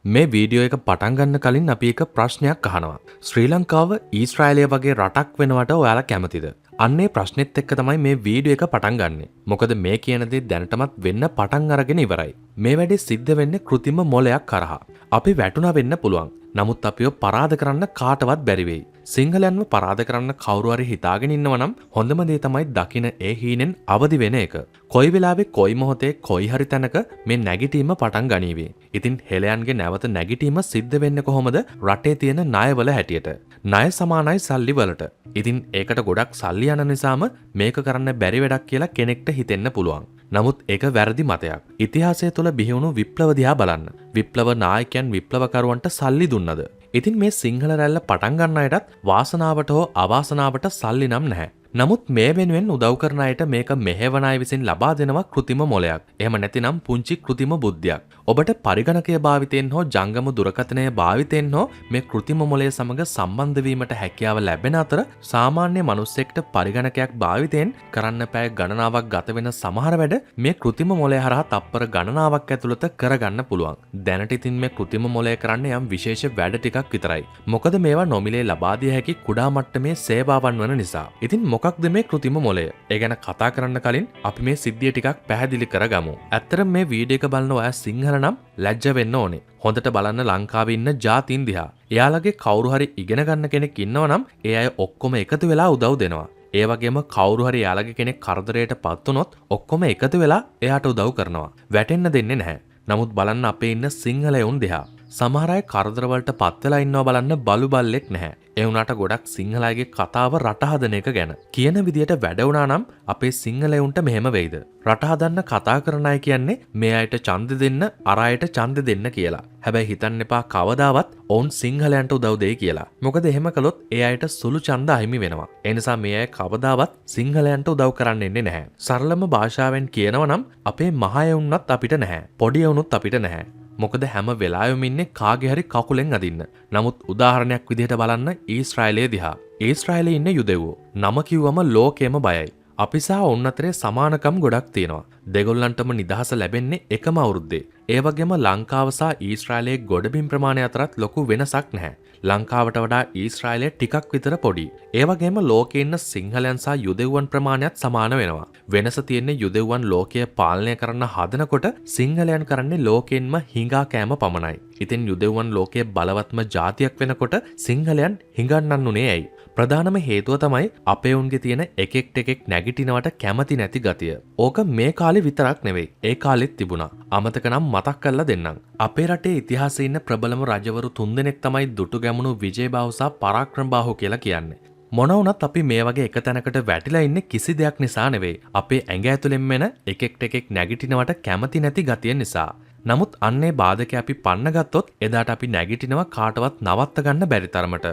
මේ වීඩියෝ එක පටන් ගන්න කලින් අපි එක ප්‍රශ්නයක් අහනවා. ශ්‍රී ලංකාව ඊශ්‍රායලය වගේ රටක් වෙනවට ඔයාලා කැමතිද? අන්නේ ප්‍රශ්නෙත් එක්ක තමයි මේ වීඩියෝ එක පටන් ගන්නෙ. මොකද මේ කියන දේ දැනටමත් වෙන්න පටන් අරගෙන ඉවරයි. මේ වැඩේ සිද්ධ වෙන්නේ કૃතිම මොලයක් කරහා. අපි වැටුණා වෙන්න පුළුවන්. නමුත් අපිව පරාද කරන්න කාටවත් බැරි වෙයි. සිංහලයන්ව පරාද කරන්න කවුරු හරි හිතාගෙන ඉන්නව නම් හොඳම දේ තමයි දකින ඒ හීනෙන් අවදි වෙන එක. කොයි වෙලාවෙ කොයි මොහොතේ කොයි හරි තැනක මේ නැගිටීම පටන් ගනීවි. ඉතින් හෙළයන්ගේ නැවත නැගිටීම සිද්ධ වෙන්නේ කොහොමද? රටේ තියෙන ණයවල හැටියට. ණය සමානයි සල්ලි වලට. ඉතින් ඒකට ගොඩක් සල්ලි යන නිසාම මේක කරන්න බැරි වැඩක් කියලා කෙනෙක්ට හිතෙන්න පුළුවන්. නමුත් ඒක වැරදි මතයක්. ඉතිහාසය තුළ බිහිවුණු විප්ලව දිහා බලන්න. විප්ලව නායකයන් විප්ලවකරුවන්ට සල්ලි දුන්නද? ඉතින් මේ සිංහල රැල්ල පටන් ගන්න අයටත් වාසනාවට හෝ අවාසනාවට සල්ලි නම් නැහැ. නමුත් මේ වෙනුවෙන් උදව් කරන අයට මේක මෙහෙවන අය විසින් ලබා දෙනවා કૃතිම මොලයක්. එහෙම නැතිනම් පුංචි કૃතිම බුද්ධියක්. ඔබට පරිගණකය භාවිතයෙන් හෝ ජංගම දුරකථනය භාවිතයෙන් හෝ මේ કૃතිම මොලය සමග සම්බන්ධ වීමට හැකියාව ලැබෙන අතර සාමාන්‍ය මිනිස්සෙක්ට පරිගණකයක් භාවිතයෙන් කරන්න පැය ගණනාවක් ගත වෙන සමහර වැඩ මේ કૃතිම මොලය හරහා තප්පර ගණනාවක් ඇතුළත කරගන්න පුළුවන්. දැනට ඉතින් මේ કૃතිම මොලය කරන්නේ යම් විශේෂ වැඩ ටිකක් විතරයි. මොකද මේවා නොමිලේ ලබා දිය හැකි කුඩා මට්ටමේ සේවාවන් වන නිසා. ඉතින් මොකක්ද මේ કૃතිම මොලය? ඒ ගැන කතා කරන්න කලින් අපි මේ සිද්ධිය ටිකක් පැහැදිලි කරගමු. ඇත්තටම මේ වීඩියෝ එක බලන ඔයා සිංහල නම් ලැජ්ජ වෙන්න ඕනේ. හොඳට බලන්න ලංකාවේ ඉන්න ජාතීන් දිහා. එයාලගේ කවුරු හරි ඉගෙන ගන්න කෙනෙක් ඉන්නවා නම් ඒ අය ඔක්කොම එකතු වෙලා උදව් දෙනවා. ඒ වගේම කවුරු හරි එයාලගේ කෙනෙක් කරදරයට පත් වුණොත් ඔක්කොම එකතු වෙලා එයාට උදව් කරනවා. වැටෙන්න දෙන්නේ නැහැ. නමුත් බලන්න අපේ ඉන්න සිංහලයුන් දිහා. සමහර අය කරදර වලට පත් වෙලා ඉන්නවා බලන්න බලු බල්ලෙක් නැහැ. ඒ වුණාට ගොඩක් සිංහලයිගේ කතාව රට හදන එක ගැන. කියන විදියට වැඩ වුණා නම් අපේ සිංහලයුන්ට මෙහෙම වෙයිද? රට හදන්න කතා කරන අය කියන්නේ මේ අයට ඡන්ද දෙන්න, අර අයට ඡන්ද දෙන්න කියලා. හැබැයි හිතන්න එපා කවදාවත් ඔවුන් සිංහලයන්ට උදව් දෙයි කියලා. මොකද එහෙම කළොත් ඒ අයට සුළු ඡන්ද අහිමි වෙනවා. ඒ නිසා මේ අය කවදාවත් සිංහලයන්ට උදව් කරන්න එන්නේ නැහැ. සරලම භාෂාවෙන් කියනවා නම් අපේ මහයවුන්වත් අපිට නැහැ. පොඩි යවුනුත් අපිට නැහැ. මොකද හැම වෙලාවෙම ඉන්නේ කාගේ හරි කකුලෙන් අදින්න. නමුත් උදාහරණයක් විදිහට බලන්න ඊශ්‍රායලයේ දිහා. ඊශ්‍රායලයේ ඉන්න යුදෙව්වෝ. නම කිව්වම ලෝකෙම බයයි. අපි සහ ඔවුන් අතරේ සමානකම් ගොඩක් තියෙනවා. දෙගොල්ලන්ටම නිදහස ලැබෙන්නේ එකම අවුරුද්දේ. ඒ වගේම ලංකාව සහ ඊශ්‍රායලයේ ගොඩබිම් ප්‍රමාණය අතරත් ලොකු වෙනසක් නැහැ. ලංකාවට වඩා ඊශ්‍රායලය ටිකක් විතර පොඩි. ඒ වගේම ලෝකේ ඉන්න සිංහලයන් සහ යුදෙව්වන් ප්‍රමාණයත් සමාන වෙනවා. වෙනස තියෙන්නේ යුදෙව්වන් ලෝකය පාලනය කරන්න හදනකොට සිංහලයන් කරන්නේ ලෝකෙන්ම හිඟා කෑම පමණයි. ඉතින් යුදෙව්වන් ලෝකයේ බලවත්ම ජාතියක් වෙනකොට සිංහලයන් හිඟන්නන් උනේ ඇයි? ප්‍රධානම හේතුව තමයි අපේ උන්ගේ තියෙන එකෙක් නැගිටිනවට කැමති නැති ගතිය. ඕක මේ කාලේ විතරක් නෙවෙයි. ඒ කාලෙත් තිබුණා. අමතක නම් මතක් කරලා දෙන්නම්. අපේ රටේ ඉතිහාසයේ ඉන්න ප්‍රබලම රජවරු 3 දෙනෙක් තමයි දුටු ගැමුණු විජේබාහු සහ පරාක්‍රමබාහු කියලා කියන්නේ. මොන වුණත් අපි මේ වගේ එක තැනකට වැටිලා ඉන්නේ කිසි දෙයක් නිසා නෙවෙයි. අපේ ඇඟ ඇතුලෙන් එන එකෙක් නැගිටිනවට කැමති නැති ගතිය නිසා. නමුත් අන්නේ බාධක අපි පන්න ගත්තොත් එදාට අපි නැගිටිනවා කාටවත් නවත්ත ගන්න බැරි තරමට.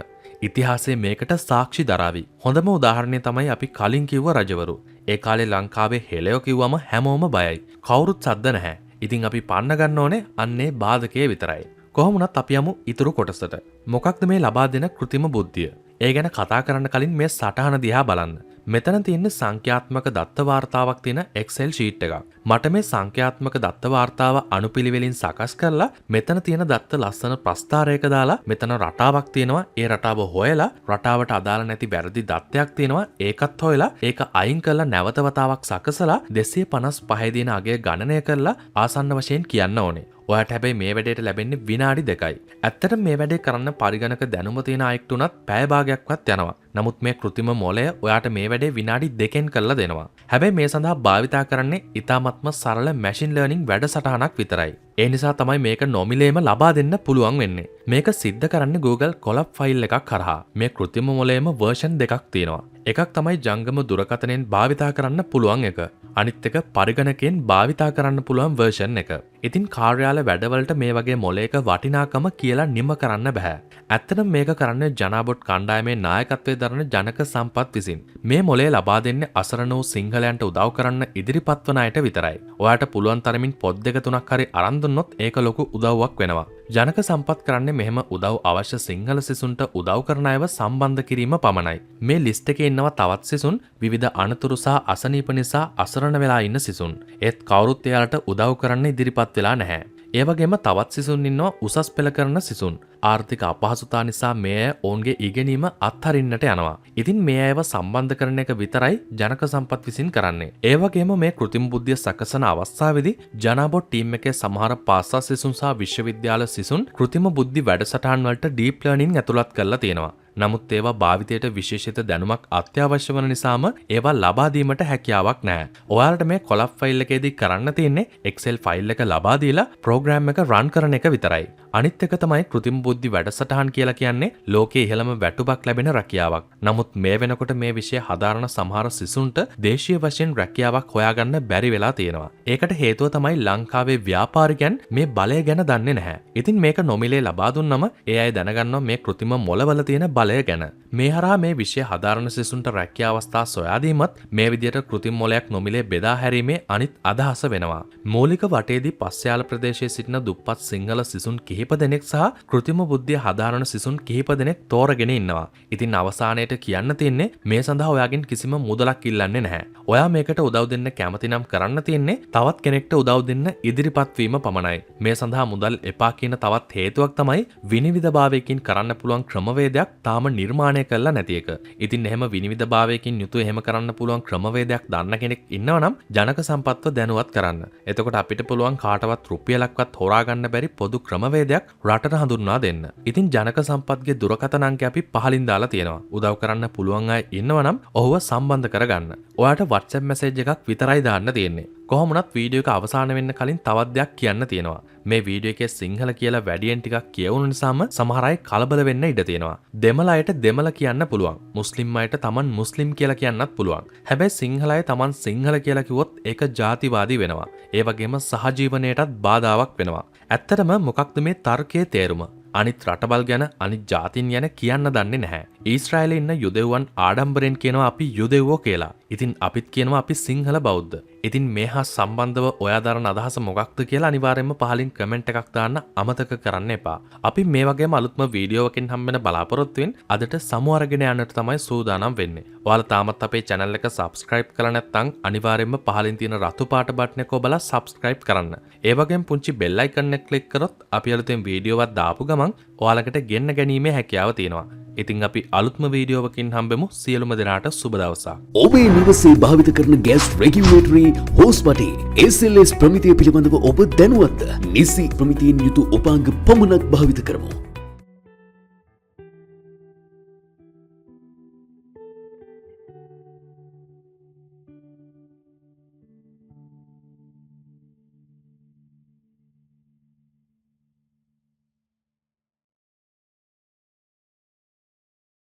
ඉතිහාසයේ මේකට සාක්ෂි දරාවි. හොඳම උදාහරණය තමයි අපි කලින් කිව්ව රජවරු. ඒ කාලේ ලංකාවේ හෙළයෝ කිව්වම හැමෝම බයයි. කවුරුත් සද්ද නැහැ. ඉතින් අපි පන්න ගන්න ඕනේ අන්නේ බාධකයේ විතරයි. කොහොමුණත් අපි යමු ඊතුරු කොටසට. මොකක්ද මේ ලබා දෙන કૃතිම බුද්ධිය? ඒ ගැන කතා කරන්න කලින් මේ සටහන දිහා බලන්න. මෙතන තියෙන සංඛ්‍යාත්මක දත්ත වාර්තාවක් තියෙන Excel sheet එකක්. මට මේ සංඛ්‍යාත්මක දත්ත වාර්තාව අනුපිළිවෙලින් සකස් කරලා මෙතන තියෙන දත්ත ලස්සන ප්‍රස්ථාරයක දාලා මෙතන රටාවක් තියෙනවා. ඒ රටාව හොයලා රටාවට අදාළ නැති වැරදි දත්තයක් තියෙනවා. ඒකත් හොයලා ඒක අයින් කරලා නැවත වතාවක් සකසලා 255 දින අගය ගණනය කරලා ආසන්න වශයෙන් කියන්න ඕනේ. ඔයාට හැබැයි මේ වැඩේට ලැබෙන්නේ විනාඩි 2යි. ඇත්තටම මේ වැඩේ කරන්න පරිගණක දැනුම තියෙන අයෙක්ට උනත් පැය භාගයක්වත් යනවා. නමුත් මේ કૃතිම මොලය ඔයාට මේ වැඩේ විනාඩි 2කින් කරලා දෙනවා. හැබැයි මේ සඳහා භාවිතා කරන්නේ ඉතාමත්ම සරල මැෂින් ලර්නින් වැඩසටහනක් විතරයි. ඒ නිසා තමයි මේක නොමිලේම ලබා දෙන්න පුළුවන් වෙන්නේ. මේක සිද්ධ කරන්නේ Google කොලප් ෆයිල් එකක් කරහා. මේ કૃතිම මොලයේම version 2ක් තියෙනවා. එකක් තමයි ජංගම දුරකථනයෙන් භාවිතා කරන්න පුළුවන් එක. අනිත් එක පරිගණකයෙන් භාවිතා කරන්න පුළුවන් version එක. ඉතින් කාර්යාල වැඩවලට මේ වගේ මොලයක වටිනාකම කියලා නිම කරන්න බෑ. ඇත්තටම මේක කරන්නේ ජනාබොට් කණ්ඩායමේ නායකත්වයේ දරන ජනක සම්පත් විසින්. මේ මොලය ලබා දෙන්නේ අසරණ වූ සිංහලයන්ට උදව් කරන්න ඉදිරිපත් වන අයට විතරයි. ඔයාට පුළුවන් තරමින් පොත් 2-3ක් හරි අරන් දුන්නොත් ඒක ලොකු උදව්වක් වෙනවා. ජනක සම්පත් කරන්නේ මෙහෙම උදව් අවශ්‍ය සිංහල සිසුන්ට උදව් කරන අයව සම්බන්ධ කිරීම පමණයි. මේ ලිස්ට් එකේ ඉන්නවා තවත් සිසුන් විවිධ අනතුරු සහ අසනීප නිසා අසරණ වෙලා ඉන්න සිසුන්. ඒත් කවුරුත් එයාලට උදව් කරන්න ඉදිරිපත් වෙලා නැහැ. ඒ වගේම තවත් සිසුන් ඉන්නවා උසස් පෙළ කරන සිසුන්. ආර්ථික අපහසුතා නිසා මේ අය ඔවුන්ගේ ඉගෙනීම අත්හරින්නට යනවා. ඉතින් මේ අයව සම්බන්ධ කරන එක විතරයි ජනක සම්පත් විසින් කරන්නේ. ඒ වගේම මේ කෘත්‍රිම බුද්ධිය සකසන අවස්ථාවේදී ජනාබොට් ටීම් එකේ සමහර පාසල් සිසුන් සහ විශ්වවිද්‍යාල සිසුන් කෘත්‍රිම බුද්ධි වැඩසටහන් වලට ඩීප් ලර්නින් ඇතුළත් කරලා තියෙනවා. නමුත් ඒවා භාවිතයට විශේෂිත දැනුමක් අත්‍යවශ්‍ය වන නිසාම ඒවා ලබා දීමට හැකියාවක් නැහැ. ඔයාලට මේ කොලප් ෆයිල් එකේදී කරන්න තියෙන්නේ Excel ෆයිල් එක ලබා දීලා ප්‍රෝග්‍රෑම් එක රන් කරන එක විතරයි. අනිත් එක තමයි කෘත්‍රිම බුද්ධි වැඩසටහන් කියලා කියන්නේ ලෝකයේ ඉහළම වැටුපක් ලැබෙන රැකියාවක්. නමුත් මේ වෙනකොට මේ විෂය හදාරන සමහර සිසුන්ට දේශීය වශයෙන් රැකියාවක් හොයාගන්න බැරි වෙලා තියෙනවා. ඒකට හේතුව තමයි ලංකාවේ ව්‍යාපාරිකයන් මේ බලය ගැන දන්නේ නැහැ. ඉතින් මේක නොමිලේ ලබා දුන්නම ඒ අය දැනගන්නවා මේ කෘත්‍රිම මොළවල තියෙන බලය ගැන. මේ හරහා මේ විෂය හදාරන සිසුන්ට රැකියා අවස්ථා සොයා දීමත් මේ විදියට කෘත්‍රිම මොළයක් නොමිලේ බෙදා හැරීමේ අනිත් අදහස වෙනවා. මූලික වටේදී පස්යාල ප්‍රදේශයේ සිටින දුප්පත් සිංහල සිසුන් කිහිප දෙනෙක් සහ කෘත්‍රිම බුද්ධිය හදාරන සිසුන් කිහිප දෙනෙක් තෝරගෙන ඉන්නවා. ඉතින් අවසානයේට කියන්න තියෙන්නේ මේ සඳහා ඔයාගෙන් කිසිම මුදලක් ඉල්ලන්නේ නැහැ. ඔයා මේකට උදව් දෙන්න කැමති නම් කරන්න තියෙන්නේ තවත් කෙනෙක්ට උදව් දෙන්න ඉදිරිපත් වීම පමණයි. මේ සඳහා මුදල් එපා කියන තවත් හේතුවක් තමයි විනිවිදභාවයකින් කරන්න පුළුවන් ක්‍රමවේදයක් තාම නිර්මාණය කරලා නැති එක. ඉතින් එහෙම විනිවිදභාවයකින් යුතුව එහෙම කරන්න පුළුවන් ක්‍රමවේදයක් දන්න කෙනෙක් ඉන්නවා නම් ජනක සම්පත්ව දැනුවත් කරන්න. එතකොට අපිට පුළුවන් කාටවත් රුපියලක්වත් හොරා ගන්න බැරි පොදු ක්‍රමවේදයක් රටට හඳුන්වා දෙන්න. ඉතින් ජනක සම්පත්ගේ දුරකථන අංකය අපි පහලින් දාලා තියෙනවා. උදව් කරන්න පුළුවන් අය ඉන්නවා නම් ඔහුව සම්බන්ධ කරගන්න. ඔයාට WhatsApp message එකක් විතරයි දාන්න තියෙන්නේ. කොහොම වුණත් වීඩියෝ එක අවසන් වෙන්න කලින් තවත් දෙයක් කියන්න තියෙනවා. මේ වීඩියෝ එකේ සිංහල කියලා වැඩියෙන් ටිකක් කියවුණු නිසාම සමහර අය කලබල වෙන්න ඉඩ තියෙනවා. දෙමළ අයට දෙමළ කියන්න පුළුවන්. මුස්ලිම් අයට Taman මුස්ලිම් කියලා කියන්නත් පුළුවන්. හැබැයි සිංහල අය Taman සිංහල කියලා කිව්වොත් ඒක ජාතිවාදී වෙනවා. ඒ වගේම සහජීවනයටත් බාධාවක් වෙනවා. ඇත්තටම මොකක්ද මේ තර්කයේ තේරුම? අනිත් රටවල් ගැන අනිත් ජාතින් ගැන කියන්න දන්නේ නැහැ. ඊශ්‍රායලේ ඉන්න යුදෙව්වන් ආඩම්බරෙන් කියනවා අපි යුදෙව්වෝ කියලා. ඉතින් අපිත් කියනවා අපි සිංහල බෞද්ධ. ඉතින් මේ හා සම්බන්ධව ඔයා දරන අදහස මොකක්ද කියලා අනිවාර්යයෙන්ම පහලින් කමෙන්ට් එකක් දාන්න අමතක කරන්න එපා. අපි මේ වගේම අලුත්ම වීඩියෝවකින් හම්බෙන බලාපොරොත්තුෙන් අදට සමු අරගෙන යන්නට තමයි සූදානම් වෙන්නේ. ඔයාලා තාමත් අපේ channel එක subscribe කරලා නැත්නම් අනිවාර්යයෙන්ම පහලින් තියෙන රතු පාට බටන් එක ඔබලා subscribe කරන්න. ඒ වගේම පුංචි bell icon එක click කරොත් අපි අලුතෙන් වීඩියෝවක් දාපු ගමන් ඔයාලකට ගෙන්න ගැනීමේ හැකියාව තියෙනවා. ඉතින් අපි අලුත්ම වීඩියෝවකින් හම්බෙමු. සියලුම දෙනාට සුබ දවසක්. ඔබේ නිවසේ භාවිත කරන ගෑස් රෙගියුලේටරි හෝස් පටේ SLS ප්‍රමිතිය පිළිබඳව ඔබ දැනුවත්ද? නිසි ප්‍රමිතියෙන් යුතු උපාංග පමණක් භාවිත කරමු.